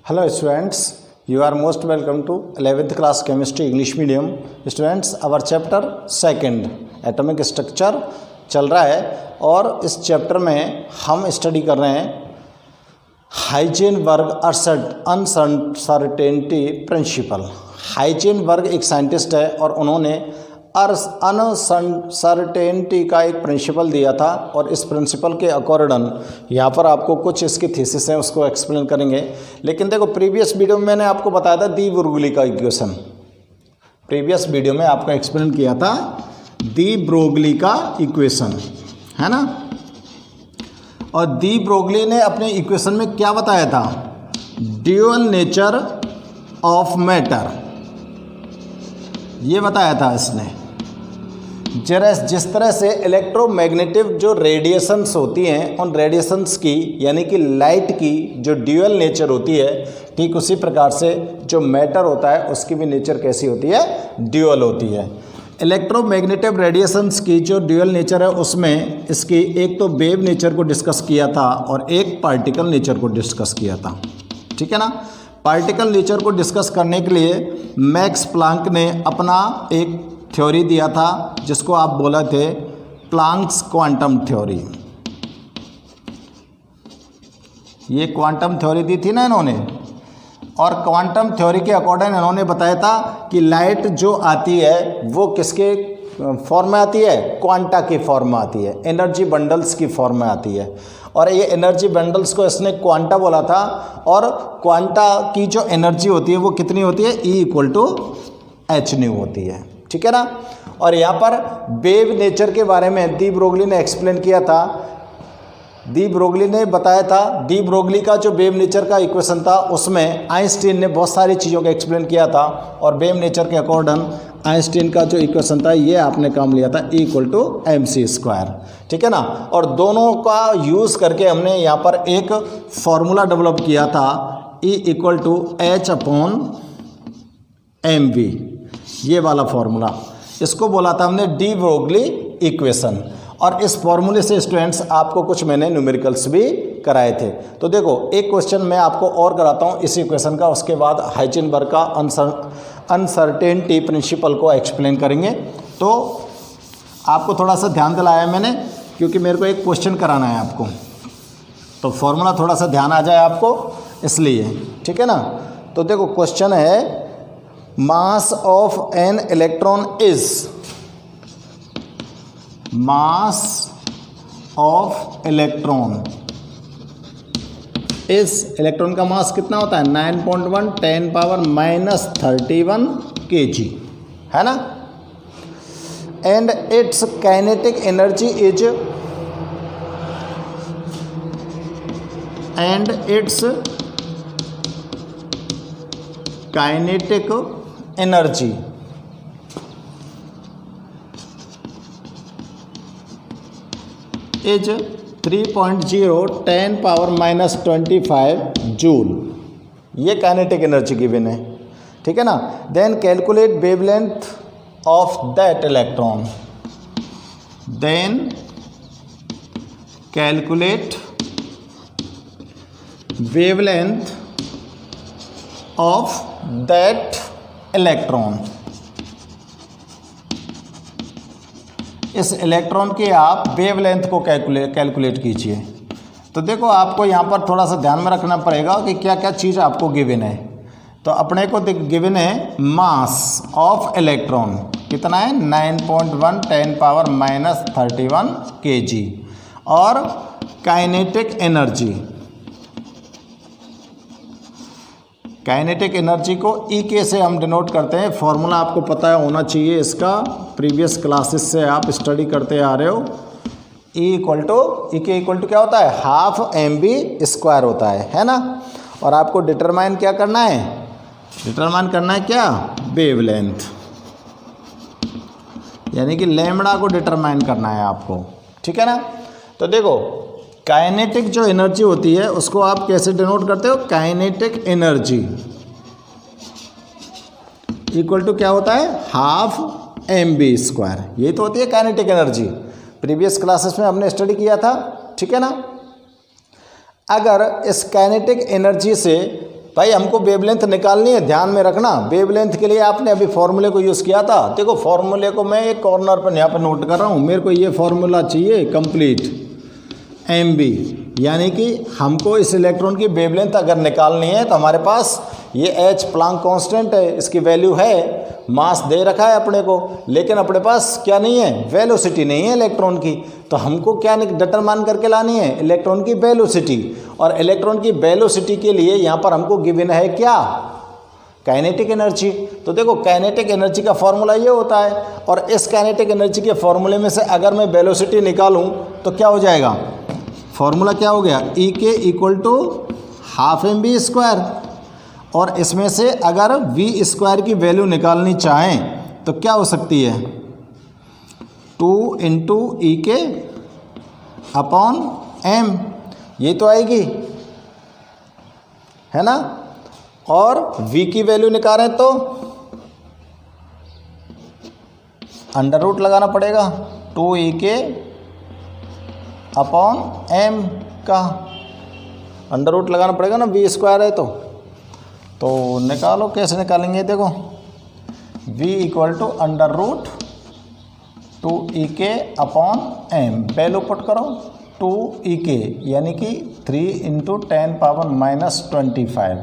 Hello students, you are most welcome to 11th class chemistry English medium. Students, our chapter second atomic structure चल रहा है और इस chapter में हम स्टडी कर रहे हैं हाइजेनबर्ग अनसर्टेनिटी प्रिंसिपल। हाइजेनबर्ग एक साइंटिस्ट है और उन्होंने अनसर्टेनिटी का एक प्रिंसिपल दिया था और इस प्रिंसिपल के अकॉर्डिंग यहाँ पर आपको कुछ इसकी थीसिस हैं उसको एक्सप्लेन करेंगे। लेकिन देखो, प्रीवियस वीडियो में मैंने आपको बताया था दी ब्रोगली का इक्वेशन। प्रीवियस वीडियो में आपको एक्सप्लेन किया था दी ब्रोगली का इक्वेशन, है ना। और दी ब्रोगली ने अपने इक्वेशन में क्या बताया था? ड्यूअल नेचर ऑफ मैटर, ये बताया था इसने। जिस तरह से इलेक्ट्रोमैग्नेटिक जो रेडिएशंस होती हैं, उन रेडिएशंस की यानी कि लाइट की जो ड्यूअल नेचर होती है, ठीक उसी प्रकार से जो मैटर होता है उसकी भी नेचर कैसी होती है? ड्यूअल होती है। इलेक्ट्रोमैग्नेटिक रेडिएशंस की जो ड्यूअल नेचर है उसमें इसकी एक तो वेव नेचर को डिस्कस किया था और एक पार्टिकल नेचर को डिस्कस किया था, ठीक है ना। पार्टिकल नेचर को डिस्कस करने के लिए मैक्स प्लांक ने अपना एक थ्योरी दिया था जिसको आप बोले थे प्लांक्स क्वांटम थ्योरी। ये क्वांटम थ्योरी दी थी ना इन्होंने, और क्वांटम थ्योरी के अकॉर्डिंग इन्होंने बताया था कि लाइट जो आती है वो किसके फॉर्म में आती है? क्वांटा की फॉर्म में आती है, एनर्जी बंडल्स की फॉर्म में आती है। और ये एनर्जी बंडल्स को इसने क्वांटा बोला था। और क्वांटा की जो एनर्जी होती है वो कितनी होती है? E=H न्यू होती है, ठीक है ना। और यहाँ पर वेव नेचर के बारे में दी ब्रोगली ने एक्सप्लेन किया था। दी ब्रोगली ने बताया था, दी ब्रोगली का जो वेव नेचर का इक्वेशन था उसमें आइंस्टीन ने बहुत सारी चीज़ों को एक्सप्लेन किया था। और वेव नेचर के अकॉर्डिंग आइंस्टीन का जो इक्वेशन था ये आपने काम लिया था E=mc², ठीक है ना। और दोनों का यूज़ करके हमने यहाँ पर एक फॉर्मूला डेवलप किया था E=H/mv, ये वाला फॉर्मूला, इसको बोला था हमने डी ब्रोगली इक्वेशन। और इस फॉर्मूले से स्टूडेंट्स आपको कुछ मैंने न्यूमेरिकल्स भी कराए थे। तो देखो, एक क्वेश्चन मैं आपको और कराता हूँ इस इक्वेशन का, उसके बाद हाइजेनबर्ग का अनसर्टेनिटी प्रिंसिपल को एक्सप्लेन करेंगे। तो आपको थोड़ा सा ध्यान दिलाया मैंने क्योंकि मेरे को एक क्वेश्चन कराना है आपको, तो फॉर्मूला थोड़ा सा ध्यान आ जाए आपको इसलिए, ठीक है ना। तो देखो, क्वेश्चन है mass of an electron is, mass of electron इस इलेक्ट्रॉन का मास कितना होता है? 9.1 10⁻³ kg, है ना। And its kinetic energy is, and its kinetic energy is 3.0 10⁻25 joule. ये काइनेटिक एनर्जी गिवन है, ठीक है ना। Then calculate wavelength of that electron, then calculate wavelength of that electron. इस इलेक्ट्रॉन की आप वेवलेंथ को कैलकुलेट कीजिए। तो देखो, आपको यहाँ पर थोड़ा सा ध्यान में रखना पड़ेगा कि क्या क्या चीज़ आपको गिवन है। तो अपने को गिवन है मास ऑफ इलेक्ट्रॉन, कितना है? 9.1 10⁻³ kg। और काइनेटिक एनर्जी, काइनेटिक एनर्जी को E से हम डिनोट करते हैं। फॉर्मूला आपको पता है होना चाहिए इसका, प्रीवियस क्लासेस से आप स्टडी करते आ रहे हो। E = क्या होता है? 12mv² होता है ना। और आपको डिटरमाइन क्या करना है? डिटरमाइन करना है क्या? वेवलेंथ, यानी कि लैम्बडा को डिटरमाइन करना है आपको, ठीक है ना। तो देखो, काइनेटिक जो एनर्जी होती है उसको आप कैसे डिनोट करते हो? काइनेटिक एनर्जी इक्वल टू क्या होता है? 12mv²। यही तो होती है काइनेटिक एनर्जी। प्रीवियस क्लासेस में हमने स्टडी किया था, ठीक है ना। अगर इस काइनेटिक एनर्जी से भाई हमको वेवलेंथ निकालनी है, ध्यान में रखना। वेवलेंथ के लिए आपने अभी फॉर्मूले को यूज़ किया था। देखो फॉर्मूले को मैं एक कॉर्नर पर यहाँ पर नोट कर रहा हूँ। मेरे को ये फॉर्मूला चाहिए कंप्लीट mb, यानी कि हमको इस इलेक्ट्रॉन की वेवलेंथ अगर निकालनी है तो हमारे पास ये h प्लैंक कांस्टेंट है, इसकी वैल्यू है, मास दे रखा है अपने को, लेकिन अपने पास क्या नहीं है, वेलोसिटी नहीं है इलेक्ट्रॉन की। तो हमको क्या डिटरमाइन करके लानी है, इलेक्ट्रॉन की वेलोसिटी। और इलेक्ट्रॉन की वेलोसिटी के लिए यहाँ पर हमको गिवन है क्या, काइनेटिक एनर्जी। तो देखो काइनेटिक एनर्जी का फॉर्मूला ये होता है, और इस काइनेटिक एनर्जी के फॉर्मूले में से अगर मैं वेलोसिटी निकालूं तो क्या हो जाएगा, फॉर्मूला क्या हो गया, E K equal to half m v square. और इसमें से अगर वी स्क्वायर की वैल्यू निकालनी चाहें तो क्या हो सकती है, 2 इंटू ई के अपॉन एम, ये तो आएगी, है ना। और v की वैल्यू निकालें तो अंडर रूट लगाना पड़ेगा, 2 ई के अपॉन एम का अंडर रूट लगाना पड़ेगा ना, v स्क्वायर है तो निकालो, कैसे निकालेंगे, देखो v equal to under root 2 E K upon M, value put करो 2 ई के यानी कि 3 into 10 power minus 25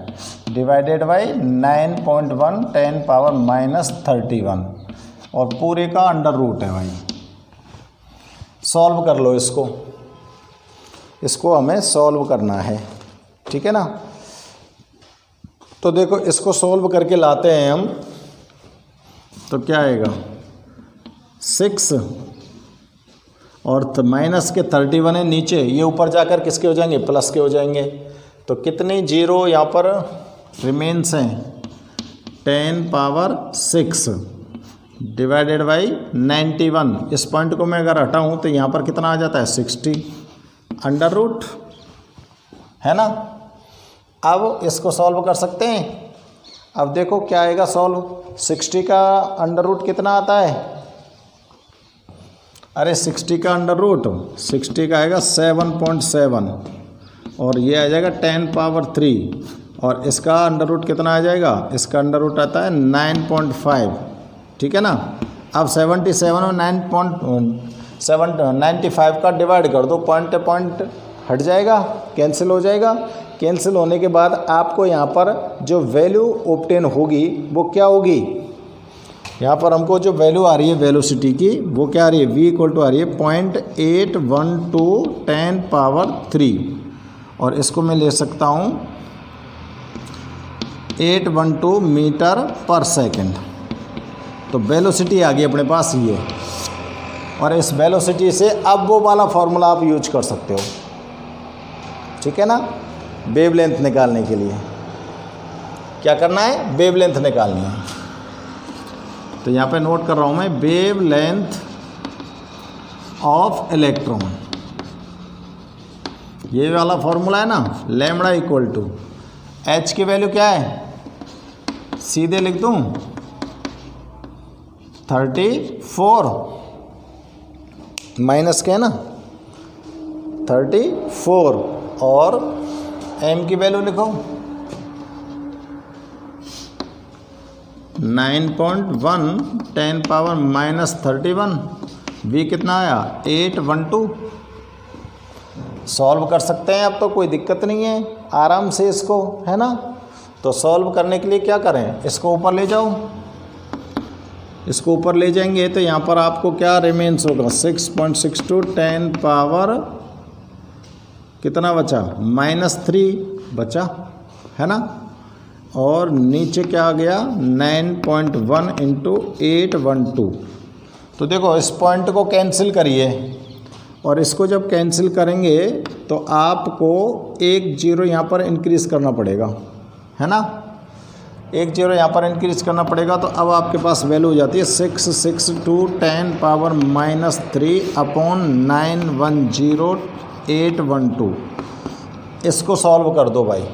divided by 9.1 10 power minus 31, और पूरे का अंडर रूट है भाई। सॉल्व कर लो इसको हमें सॉल्व करना है, ठीक है ना। तो देखो इसको सॉल्व करके लाते हैं हम, तो क्या आएगा 6 और माइनस के 31 है नीचे, ये ऊपर जाकर किसके हो जाएंगे, प्लस के हो जाएंगे। तो कितनी जीरो यहाँ पर रिमेन्स हैं, 10 पावर 6 डिवाइडेड बाई 91। इस पॉइंट को मैं अगर हटाऊँ तो यहाँ पर कितना आ जाता है 60 अंडर रूट, है ना। अब इसको सॉल्व कर सकते हैं। अब देखो क्या आएगा सॉल्व, 60 का अंडर रूट कितना आता है, अरे 60 का अंडर रूट 60 का आएगा 7.7, और ये आ जाएगा 10 पावर 3, और इसका अंडर रूट कितना आ जाएगा, इसका अंडर रूट आता है 9.5, ठीक है ना। अब 77 और 9.95 का डिवाइड कर दो, पॉइंट हट जाएगा, कैंसिल हो जाएगा। कैंसिल होने के बाद आपको यहाँ पर जो वैल्यू ऑब्टेन होगी वो क्या होगी, यहाँ पर हमको जो वैल्यू आ रही है वेलोसिटी की वो क्या आ रही है, v इक्वल टू आ रही है 0.812 10 पावर 3, और इसको मैं ले सकता हूँ 812 मीटर पर सेकेंड। तो वेलोसिटी आ गई अपने पास ये, और इस वेलोसिटी से अब वो वाला फॉर्मूला आप यूज कर सकते हो, ठीक है ना। वेवलेंथ निकालने के लिए क्या करना है, वेवलेंथ निकालनी है। तो यहाँ पे नोट कर रहा हूँ मैं, वेवलेंथ ऑफ इलेक्ट्रॉन, ये वाला फॉर्मूला है ना, लैम्बडा इक्वल टू h की वैल्यू क्या है, सीधे लिख दूँ 34 माइनस के है ना 34, और m की वैल्यू लिखो 9.1 10 पावर माइनस 31, v कितना आया 812। सॉल्व कर सकते हैं, अब तो कोई दिक्कत नहीं है, आराम से इसको, है ना। तो सॉल्व करने के लिए क्या करें, इसको ऊपर ले जाओ, इसको ऊपर ले जाएंगे तो यहाँ पर आपको क्या रिमेन्स होगा, 6.62 10 पावर कितना बचा, -3 बचा, है ना। और नीचे क्या आ गया 9.1 इंटू 812। तो देखो इस पॉइंट को कैंसिल करिए, और इसको जब कैंसिल करेंगे तो आपको 1 0 यहाँ पर इंक्रीज़ करना पड़ेगा, है ना। 1 0 यहाँ पर इंक्रीज़ करना पड़ेगा, तो अब आपके पास वैल्यू हो जाती है 662 10 पावर -3 अपॉन 910812। इसको सॉल्व कर दो भाई,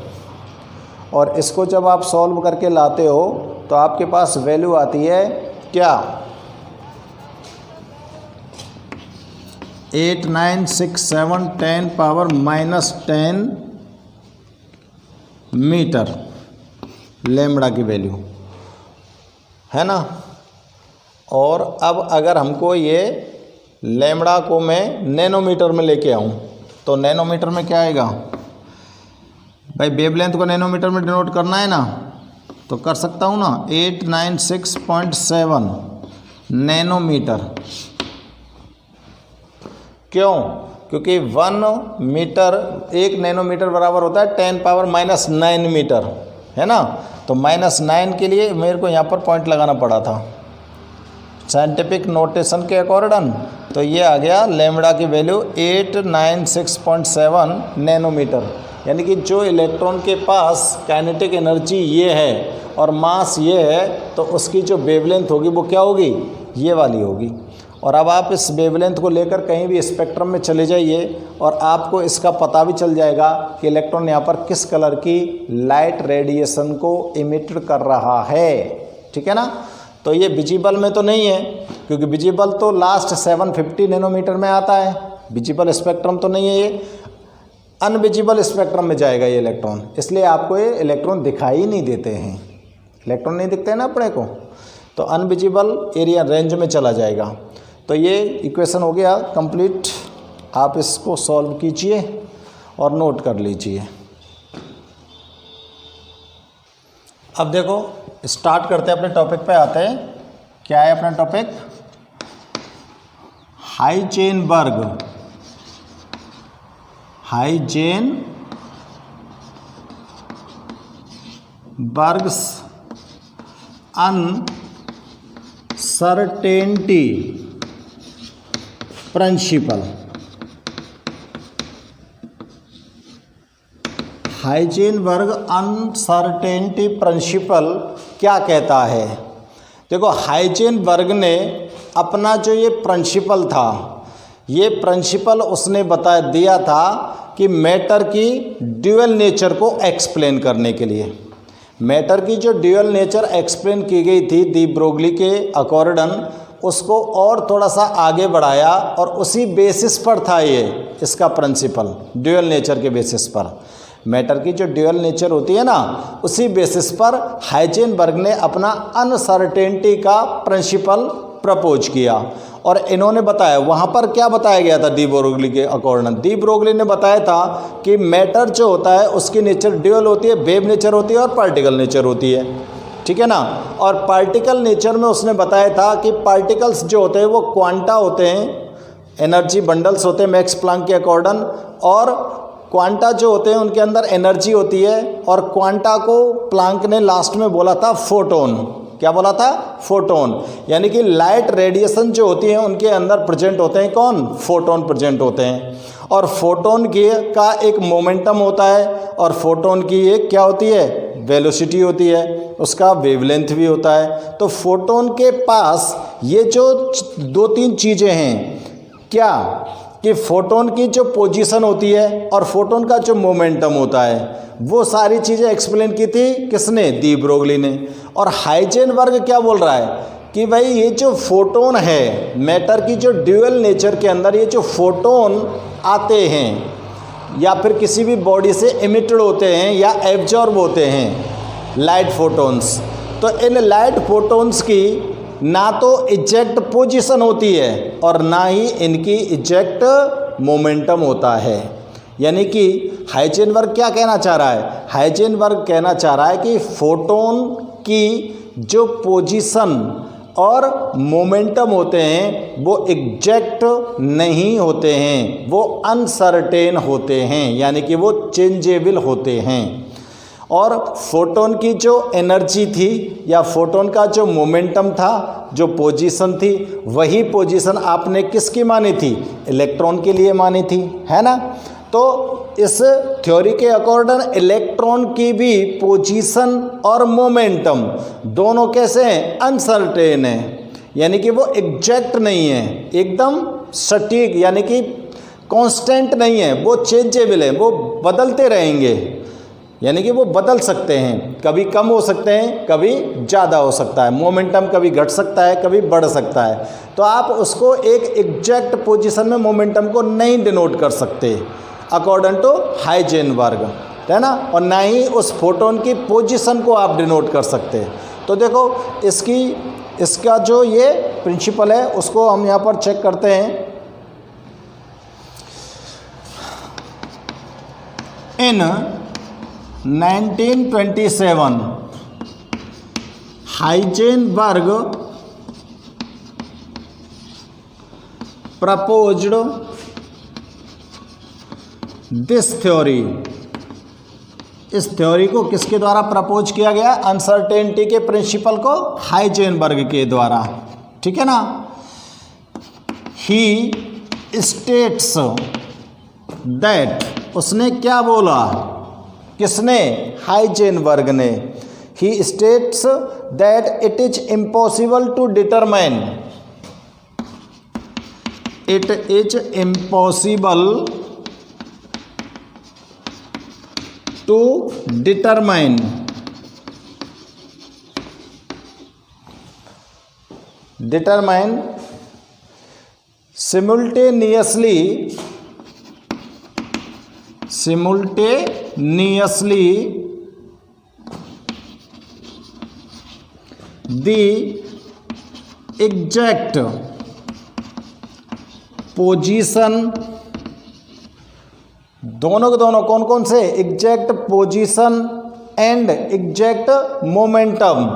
और इसको जब आप सॉल्व करके लाते हो तो आपके पास वैल्यू आती है क्या, 8967 10 पावर -10 मीटर, लेमड़ा की वैल्यू, है ना। और अब अगर हमको ये लेमड़ा को मैं नैनोमीटर में लेके आऊँ तो नैनोमीटर में क्या आएगा भाई, वेवलेंथ को नैनोमीटर में डिनोट करना है ना, तो कर सकता हूँ ना, 896.7 नैनोमीटर। क्यों? क्योंकि 1 मीटर, 1 नैनोमीटर बराबर होता है 10⁻⁹ मीटर, है ना। तो -9 के लिए मेरे को यहाँ पर पॉइंट लगाना पड़ा था साइंटिफिक नोटेशन के अकॉर्डिंग। तो ये आ गया लेमड़ा की वैल्यू 896.7 नैनोमीटर। यानी कि जो इलेक्ट्रॉन के पास काइनेटिक एनर्जी ये है और मास ये है, तो उसकी जो वेवलेंथ होगी वो क्या होगी, ये वाली होगी। और अब आप इस वेवलेंथ को लेकर कहीं भी स्पेक्ट्रम में चले जाइए और आपको इसका पता भी चल जाएगा कि इलेक्ट्रॉन यहाँ पर किस कलर की लाइट रेडिएशन को इमिट कर रहा है, ठीक है ना। तो ये विजिबल में तो नहीं है, क्योंकि विजिबल तो लास्ट 750 नैनोमीटर में आता है, विजिबल स्पेक्ट्रम तो नहीं है, ये अनविजिबल स्पेक्ट्रम में जाएगा ये इलेक्ट्रॉन। इसलिए आपको ये इलेक्ट्रॉन दिखाई नहीं देते हैं, इलेक्ट्रॉन नहीं दिखते हैं ना अपने को, तो अनविजिबल एरिया रेंज में चला जाएगा। तो ये इक्वेशन हो गया कंप्लीट। आप इसको सॉल्व कीजिए और नोट कर लीजिए। अब देखो स्टार्ट करते हैं, अपने टॉपिक पे आते हैं। क्या है अपना topic? Heisenberg's uncertainty principle. Heisenberg uncertainty principle क्या कहता है? देखो हाइजेनबर्ग ने अपना जो ये प्रिंसिपल था, ये प्रिंसिपल उसने बता दिया था कि मैटर की ड्यूअल नेचर को एक्सप्लेन करने के लिए। मैटर की जो ड्यूअल नेचर एक्सप्लेन की गई थी डी ब्रोगली के अकॉर्डिंग, उसको और थोड़ा सा आगे बढ़ाया और उसी बेसिस पर था ये इसका प्रिंसिपल, ड्यूअल नेचर के बेसिस पर। मैटर की जो ड्यूअल नेचर होती है ना, उसी बेसिस पर हाइजेनबर्ग ने अपना अनसर्टेनिटी का प्रिंसिपल प्रपोज किया। और इन्होंने बताया, वहाँ पर क्या बताया गया था डी ब्रोगली के अकॉर्डिंग? डी ब्रोगली ने बताया था कि मैटर जो होता है उसकी नेचर ड्यूअल होती है, वेव नेचर होती है और पार्टिकल नेचर होती है, ठीक है ना। और पार्टिकल नेचर में उसने बताया था कि पार्टिकल्स जो होते हैं वो क्वांटा होते हैं, एनर्जी बंडल्स होते हैं मैक्स प्लैंक के अकॉर्डिंग, और क्वांटा जो होते हैं उनके अंदर एनर्जी होती है। और क्वांटा को प्लैंक ने लास्ट में बोला था फोटोन। क्या बोला था? फोटोन। यानी कि लाइट रेडिएशन जो होती है उनके अंदर प्रेजेंट होते हैं कौन? फोटोन प्रेजेंट होते हैं। और फोटोन का एक मोमेंटम होता है, और फोटोन की एक क्या होती है? वेलोसिटी होती है, उसका वेवलेंथ भी होता है। तो फोटोन के पास ये जो 2-3 चीज़ें हैं, क्या कि फोटोन की जो पोजीशन होती है और फोटोन का जो मोमेंटम होता है, वो सारी चीज़ें एक्सप्लेन की थी किसने? डी ब्रोगली ने। और हाइजेनबर्ग क्या बोल रहा है कि भाई ये जो फोटोन है, मैटर की जो ड्यूअल नेचर के अंदर ये जो फोटोन आते हैं या फिर किसी भी बॉडी से इमिटेड होते हैं या एब्जॉर्ब होते हैं लाइट फोटोन्स, तो इन लाइट फोटोन्स की ना तो इजेक्ट पोजीशन होती है और ना ही इनकी इजेक्ट मोमेंटम होता है। यानी कि हाइजेनबर्ग क्या कहना चाह रहा है? हाइजेनबर्ग कहना चाह रहा है कि फोटोन की जो पोजीशन और मोमेंटम होते हैं वो एग्जैक्ट नहीं होते हैं, वो अनसर्टेन होते हैं, यानी कि वो चेंजेबल होते हैं। और फोटोन की जो एनर्जी थी या फोटोन का जो मोमेंटम था, जो पोजीशन थी, वही पोजीशन आपने किसकी मानी थी? इलेक्ट्रॉन के लिए मानी थी, है ना। तो इस थ्योरी के अकॉर्डिंग इलेक्ट्रॉन की भी पोजीशन और मोमेंटम दोनों कैसे हैं? अनसर्टेन है, यानी कि वो एग्जैक्ट नहीं है, एकदम सटीक, यानी कि कांस्टेंट नहीं है, वो चेंजेबल है, वो बदलते रहेंगे। यानी कि वो बदल सकते हैं, कभी कम हो सकते हैं, कभी ज़्यादा हो सकता है, मोमेंटम कभी घट सकता है, कभी बढ़ सकता है। तो आप उसको एक एग्जैक्ट पोजीशन में मोमेंटम को नहीं डिनोट कर सकते अकॉर्डिंग टू हाइजेनबर्ग। है ना, और ना ही उस फोटोन की पोजीशन को आप डिनोट कर सकते हैं। तो देखो इसका जो ये प्रिंसिपल है उसको हम यहाँ पर चेक करते हैं। इन 1927 हाइजेनबर्ग प्रपोज्ड दिस थ्योरी। इस थ्योरी को किसके द्वारा प्रपोज किया गया? अनसर्टेनिटी के प्रिंसिपल को हाइजेनबर्ग के द्वारा, ठीक है ना। ही स्टेट्स दैट, उसने क्या बोला? किसने? हाइजेनबर्ग ने। He states that it is impossible to determine, it is impossible to determine simultaneously the exact position, दोनों के दोनों कौन कौन से? Exact position and exact momentum,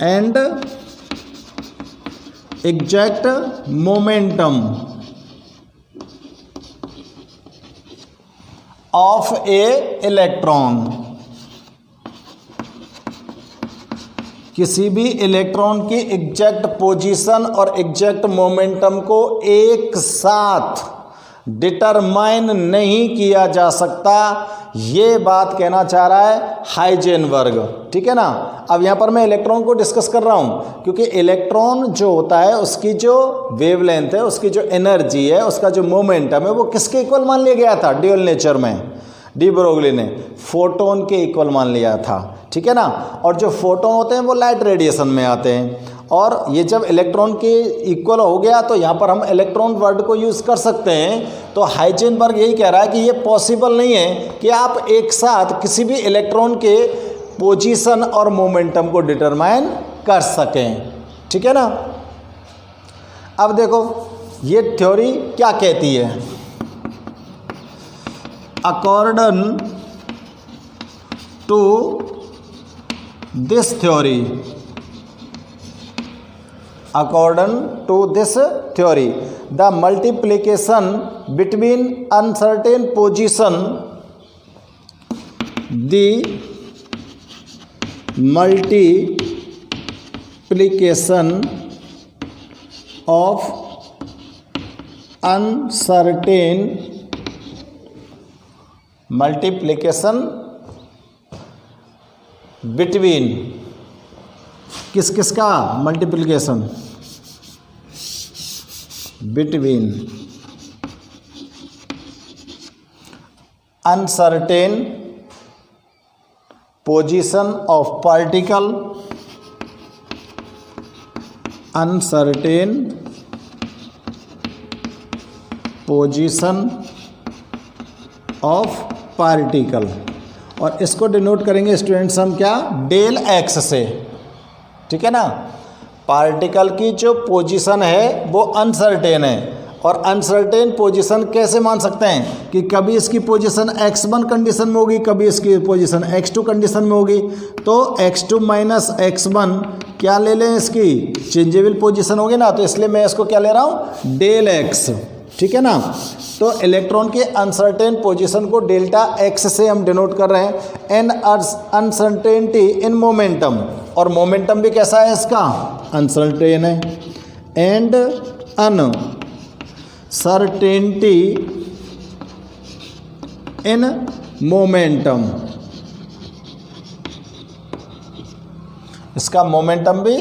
and exact momentum of A electron. किसी भी इलेक्ट्रॉन की एग्जैक्ट पोजीशन और एग्जैक्ट मोमेंटम को एक साथ डिटरमाइन नहीं किया जा सकता, ये बात कहना चाह रहा है हाइजेनबर्ग, ठीक है ना। अब यहाँ पर मैं इलेक्ट्रॉन को डिस्कस कर रहा हूँ क्योंकि इलेक्ट्रॉन जो होता है उसकी जो वेवलेंथ है, उसकी जो एनर्जी है, उसका जो मोमेंटम है वो किसके इक्वल मान लिया गया था ड्यूअल नेचर में? डी ब्रोगली ने फोटोन के इक्वल मान लिया था, ठीक है ना। और जो फोटोन होते हैं वो लाइट रेडिएशन में आते हैं, और ये जब इलेक्ट्रॉन के इक्वल हो गया तो यहाँ पर हम इलेक्ट्रॉन वर्ड को यूज़ कर सकते हैं। तो हाइजेनबर्ग यही कह रहा है कि ये पॉसिबल नहीं है कि आप एक साथ किसी भी इलेक्ट्रॉन के पोजीशन और मोमेंटम को डिटरमाइन कर सकें, ठीक है ना। अब देखो ये थ्योरी क्या कहती है। According to this theory, according to this theory, the multiplication between uncertain position, the multiplication of uncertain between किस किस का multiplication? Between uncertain position of particle, uncertain position of particle, और इसको डिनोट करेंगे स्टूडेंट्स हम क्या? डेल एक्स से, ठीक है ना। पार्टिकल की जो पोजीशन है वो अनसर्टेन है, और अनसर्टेन पोजीशन कैसे मान सकते हैं कि कभी इसकी पोजीशन x1 कंडीशन में होगी, कभी इसकी पोजीशन x2 कंडीशन में होगी। तो x2 माइनस x1 क्या ले लें? इसकी चेंजेबल पोजीशन होगी ना, तो इसलिए मैं इसको क्या ले रहा हूँ? डेल x, ठीक है ना। तो इलेक्ट्रॉन के अनसर्टेन पोजीशन को डेल्टा x से हम डिनोट कर रहे हैं। एन अनसर्टेनिटी इन मोमेंटम, और मोमेंटम भी कैसा है इसका? अनसर्टेन है। एंड अनसर्टेनिटी इन मोमेंटम, इसका मोमेंटम भी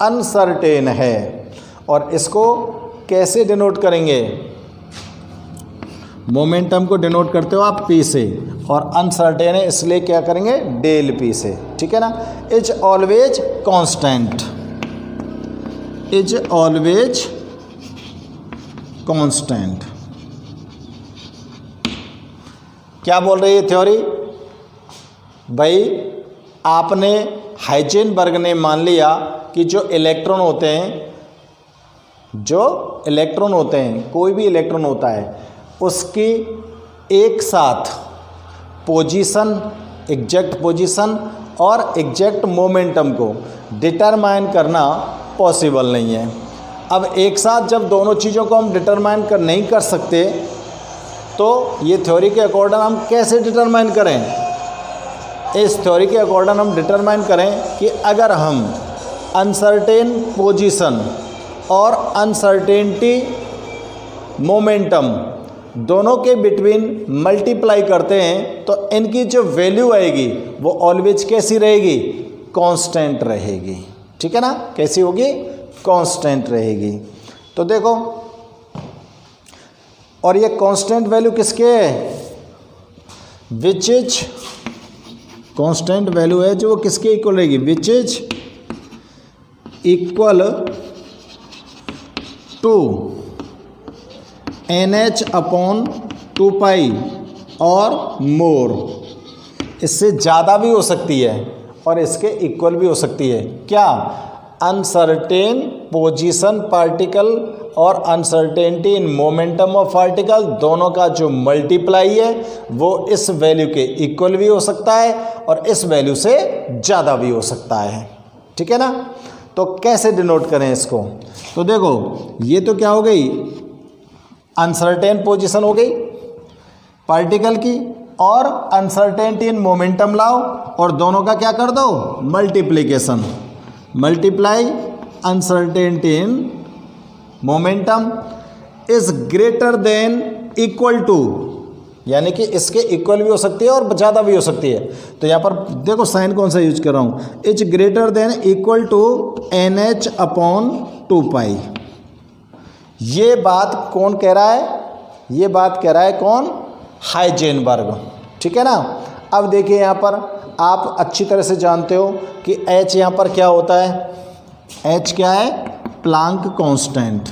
अनसर्टेन है। और इसको कैसे डिनोट करेंगे? मोमेंटम को डिनोट करते हो आप P से, और अनसर्टेन है इसलिए क्या करेंगे? डेल P से, ठीक है ना। Is always constant, is always constant. क्या बोल रही है थ्योरी? भाई आपने हाइजेनबर्ग ने मान लिया कि जो इलेक्ट्रॉन होते हैं कोई भी इलेक्ट्रॉन होता है उसकी एक साथ पोजीशन, एग्जैक्ट पोजीशन और एग्जैक्ट मोमेंटम को डिटरमाइन करना पॉसिबल नहीं है। अब एक साथ जब दोनों चीज़ों को हम डिटरमाइन नहीं कर सकते तो ये थ्योरी के अकॉर्डिंग हम कैसे डिटरमाइन करें? इस थ्योरी के अकॉर्डिंग हम डिटरमाइन करें कि अगर हम अनसर्टेन पोजीशन और अनसर्टेनिटी मोमेंटम दोनों के बिटवीन मल्टीप्लाई करते हैं तो इनकी जो वैल्यू आएगी वो ऑलवेज कैसी रहेगी? कांस्टेंट रहेगी। ठीक है ना? कैसी होगी? कांस्टेंट रहेगी। तो देखो, और ये कांस्टेंट वैल्यू किसके है? विच इज कांस्टेंट वैल्यू है जो वो किसके इक्वल रहेगी? Which is equal to NH/2π और मोर। इससे ज़्यादा भी हो सकती है और इसके इक्वल भी हो सकती है। क्या? अनसर्टेन पोजीशन पार्टिकल और uncertainty in momentum of particle दोनों का जो मल्टीप्लाई है वो इस वैल्यू के इक्वल भी हो सकता है और इस वैल्यू से ज़्यादा भी हो सकता है। ठीक है ना? तो कैसे डिनोट करें इसको? तो देखो, ये तो क्या हो गई? अनसर्टेन पोजीशन हो गई पार्टिकल की और अनसर्टेनिटी इन मोमेंटम लाओ और दोनों का क्या कर दो? Multiplication. Multiply uncertainty in momentum is greater than equal to, यानी कि इसके इक्वल भी हो सकती है और ज़्यादा भी हो सकती है। तो यहाँ पर देखो साइन कौन सा यूज कर रहा हूँ? Is greater than equal to NH/2π। ये बात कौन कह रहा है? ये बात कह रहा है कौन? हाइजेनबर्ग। ठीक है ना? अब देखिए यहाँ पर आप अच्छी तरह से जानते हो कि H यहाँ पर क्या होता है? H क्या है? Planck constant.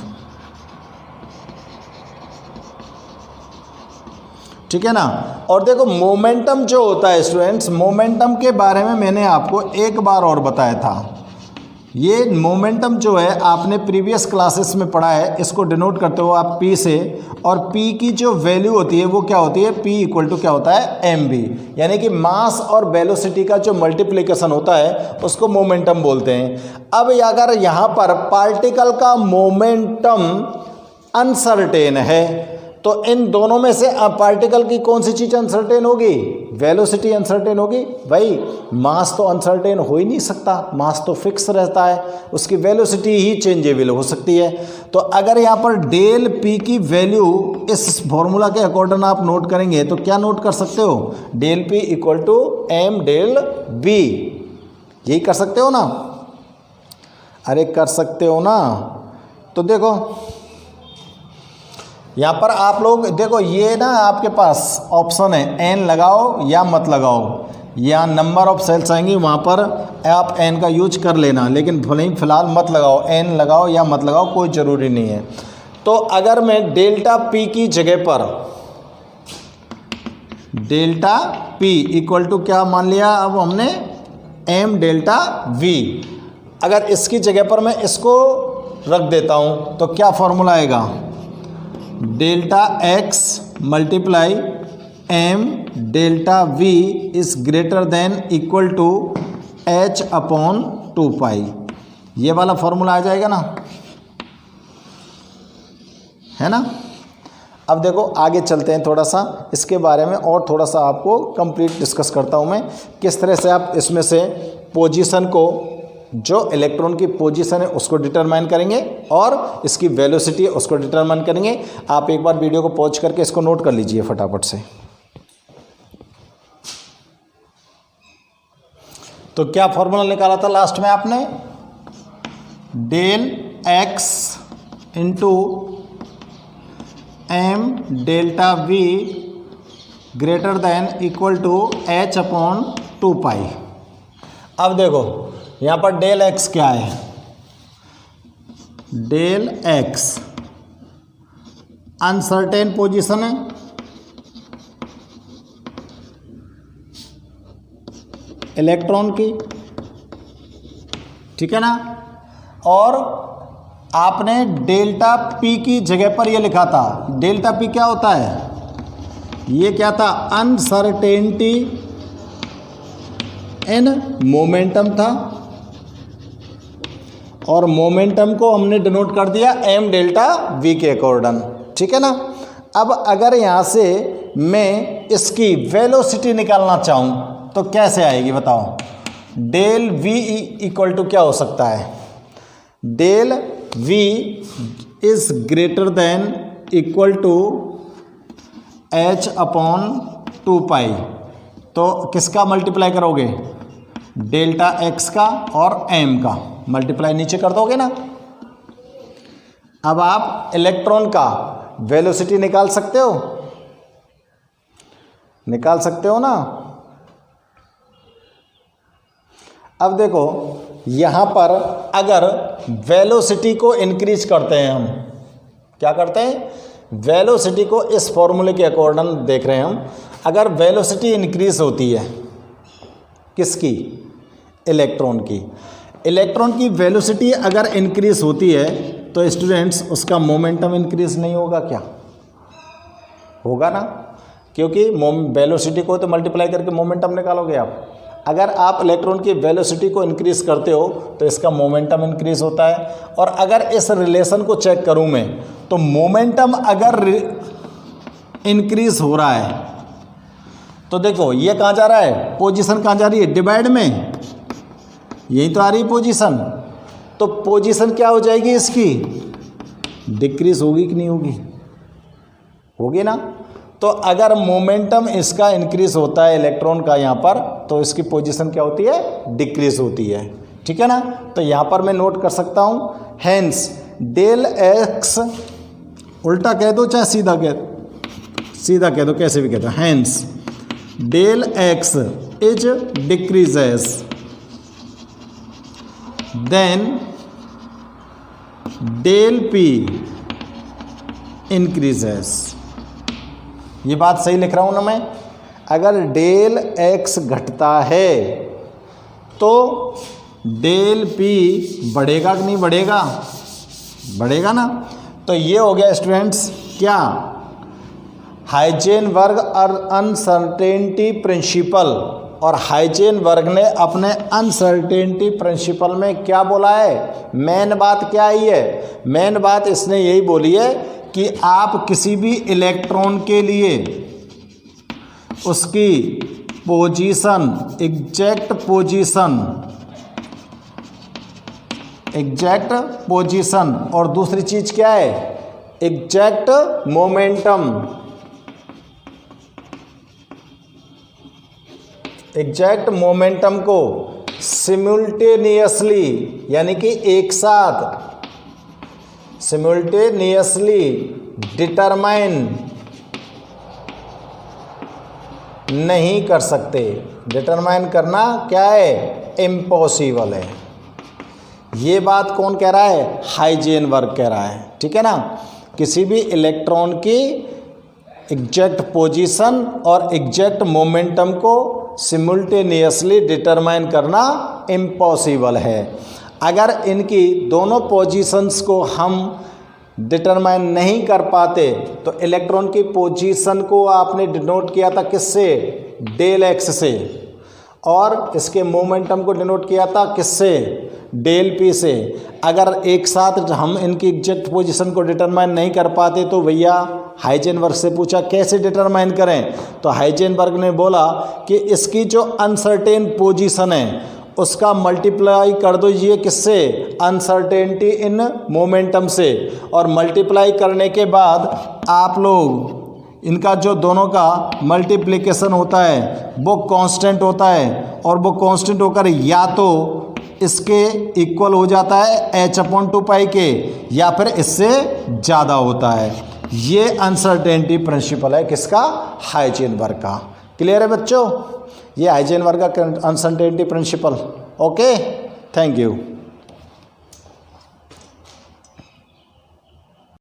ठीक है ना? और देखो मोमेंटम जो होता है स्टूडेंट्स, मोमेंटम के बारे में मैंने आपको एक बार और बताया था। ये मोमेंटम जो है आपने प्रीवियस क्लासेस में पढ़ा है। इसको डिनोट करते हो आप P से, और P की जो वैल्यू होती है वो क्या होती है? P इक्वल टू क्या होता है? mv, यानी कि मास और वेलोसिटी का जो मल्टीप्लिकेशन होता है उसको मोमेंटम बोलते हैं। अब अगर यहाँ पर पार्टिकल का मोमेंटम अनसर्टेन है तो इन दोनों में से पार्टिकल की कौन सी चीज़ अनसर्टेन होगी? वेलोसिटी अनसर्टेन होगी। भाई मास तो अनसर्टेन हो ही नहीं सकता, मास तो फिक्स रहता है, उसकी वेलोसिटी ही चेंजेबल हो सकती है। तो अगर यहाँ पर डेल पी की वैल्यू इस फॉर्मूला के अकॉर्डिंग आप नोट करेंगे तो क्या नोट कर सकते हो? Del p equal to m del v. यही कर सकते हो ना? अरे कर सकते हो ना? तो देखो यहाँ पर आप लोग देखो, ये ना आपके पास ऑप्शन है एन लगाओ या मत लगाओ, या नंबर ऑफ सेल्स आएंगी वहाँ पर आप एन का यूज कर लेना, लेकिन फिलहाल मत लगाओ। एन लगाओ या मत लगाओ, कोई ज़रूरी नहीं है। तो अगर मैं डेल्टा पी की जगह पर डेल्टा पी इक्वल टू क्या मान लिया अब हमने? M delta v. अगर इसकी जगह पर मैं इसको रख देता हूँ तो क्या फॉर्मूला आएगा? Delta x multiply m delta v is greater than equal to H/2π। ये वाला फॉर्मूला आ जाएगा ना, है ना? अब देखो आगे चलते हैं, थोड़ा सा इसके बारे में और थोड़ा सा आपको कंप्लीट डिस्कस करता हूँ मैं, किस तरह से आप इसमें से पोजीशन को, जो इलेक्ट्रॉन की पोजीशन है उसको डिटरमाइन करेंगे और इसकी वेलोसिटी है उसको डिटरमाइन करेंगे। आप एक बार वीडियो को पॉज करके इसको नोट कर लीजिए फटाफट से। तो क्या फॉर्मूला निकाला था लास्ट में आपने? Del x into m delta v greater than equal to H/2π। अब देखो यहाँ पर डेल एक्स क्या है? डेल एक्स अनसर्टेन पोजीशन है इलेक्ट्रॉन की, ठीक है ना। और आपने डेल्टा पी की जगह पर ये लिखा था, डेल्टा पी क्या होता है, ये क्या था, अनसर्टेनिटी इन मोमेंटम था, और मोमेंटम को हमने डिनोट कर दिया एम डेल्टा वी के अकॉर्डिंग, ठीक है ना। अब अगर यहाँ से मैं इसकी वेलोसिटी निकालना चाहूँ तो कैसे आएगी बताओ। डेल वी इक्वल टू क्या हो सकता है, del v is greater than equal to h upon 2 पाई। तो किसका मल्टीप्लाई करोगे, डेल्टा एक्स का और एम का मल्टीप्लाई नीचे कर दोगे ना। अब आप इलेक्ट्रॉन का वेलोसिटी निकाल सकते हो, निकाल सकते हो ना। अब देखो यहां पर अगर वेलोसिटी को इंक्रीज करते हैं, हम क्या करते हैं, वेलोसिटी को इस फॉर्मूले के अकॉर्डिंग देख रहे हैं हम। अगर वेलोसिटी इंक्रीज होती है किसकी, इलेक्ट्रॉन की, इलेक्ट्रॉन की वेलोसिटी अगर इंक्रीज होती है तो स्टूडेंट्स उसका मोमेंटम इंक्रीज नहीं होगा क्या, होगा ना, क्योंकि वेलोसिटी को तो मल्टीप्लाई करके मोमेंटम निकालोगे आप। अगर आप इलेक्ट्रॉन की वेलोसिटी को इंक्रीज करते हो तो इसका मोमेंटम इंक्रीज होता है। और अगर इस रिलेशन को चेक करूं मैं तो मोमेंटम अगर इंक्रीज हो रहा है तो देखो ये कहाँ जा रहा है, पोजीशन कहाँ जा रही है, डिवाइड में, यही तो आ रही है पोजीशन। तो पोजीशन क्या हो जाएगी इसकी, डिक्रीज होगी कि नहीं होगी, होगी ना। तो अगर मोमेंटम इसका इंक्रीज होता है इलेक्ट्रॉन का यहाँ पर, तो इसकी पोजीशन क्या होती है, डिक्रीज होती है, ठीक है ना। तो यहाँ पर मैं नोट कर सकता हूँ, हेंस डेल एक्स, उल्टा कह दो चाहे सीधा कह दो, कैसे भी कह दो, hence del x is decreases then del p increases. ये बात सही लिख रहा हूँ ना मैं। अगर डेल एक्स घटता है तो डेल पी बढ़ेगा कि नहीं बढ़ेगा, बढ़ेगा ना। तो ये हो गया स्टूडेंट्स क्या, हाइजेनबर्ग और अनसर्टेनिटी प्रिंसिपल। और हाइजेनबर्ग ने अपने अनसर्टेनिटी प्रिंसिपल में क्या बोला है, मेन बात क्या आई है, मेन बात इसने यही बोली है कि आप किसी भी इलेक्ट्रॉन के लिए उसकी पोजीशन, एग्जैक्ट पोजीशन और दूसरी चीज क्या है, एग्जैक्ट मोमेंटम, एग्जैक्ट मोमेंटम को सिमुल्टेनियसली यानी कि एक साथ सिमुल्टेनियसली डिटरमाइन नहीं कर सकते। डिटरमाइन करना क्या है, इम्पॉसिबल है। ये बात कौन कह रहा है, हाइजेनबर्ग कह रहा है, ठीक है ना। किसी भी इलेक्ट्रॉन की एग्जैक्ट पोजीशन और एग्जैक्ट मोमेंटम को सिमुल्टेनियसली डिटरमाइन करना इम्पॉसिबल है। अगर इनकी दोनों पोजीशंस को हम डिटरमाइन नहीं कर पाते तो इलेक्ट्रॉन की पोजीशन को आपने डिनोट किया था किससे, डेल एक्स से, और इसके मोमेंटम को डिनोट किया था किससे, डेल पी से। अगर एक साथ हम इनकी एग्जैक्ट पोजीशन को डिटरमाइन नहीं कर पाते तो भैया हाइजेनबर्ग से पूछा कैसे डिटरमाइन करें, तो हाइजेनबर्ग ने बोला कि इसकी जो अनसर्टेन पोजीशन है उसका मल्टीप्लाई कर दो ये किससे, अनसर्टेनिटी इन मोमेंटम से, और मल्टीप्लाई करने के बाद आप लोग इनका जो दोनों का मल्टीप्लिकेशन होता है वो कांस्टेंट होता है, और वो कांस्टेंट होकर या तो इसके इक्वल हो जाता है h/2 पाई के, या फिर इससे ज़्यादा होता है। ये अनसर्टेनिटी प्रिंसिपल है किसका, हाइजेनबर्ग का। क्लियर है बच्चों, ये हाइजेनबर्ग का uncertainty principle. Okay, thank you.